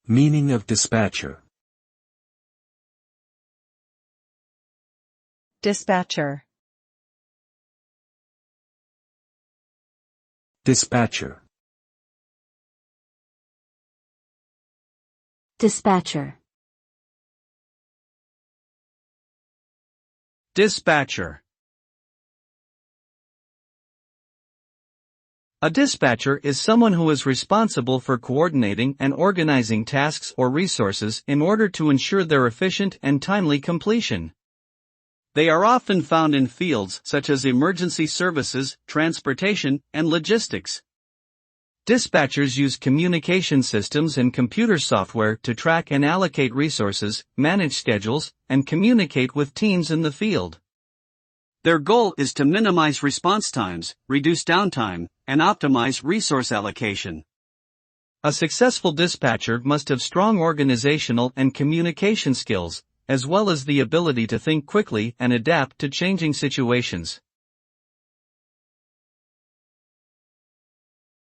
Meaning of dispatcher. Dispatcher. Dispatcher. Dispatcher. Dispatcher. A dispatcher is someone who is responsible for coordinating and organizing tasks or resources in order to ensure their efficient and timely completion. They are often found in fields such as emergency services, transportation, and logistics. Dispatchers use communication systems and computer software to track and allocate resources, manage schedules, and communicate with teams in the field. Their goal is to minimize response times, reduce downtime, and optimize resource allocation. A successful dispatcher must have strong organizational and communication skills, as well as the ability to think quickly and adapt to changing situations.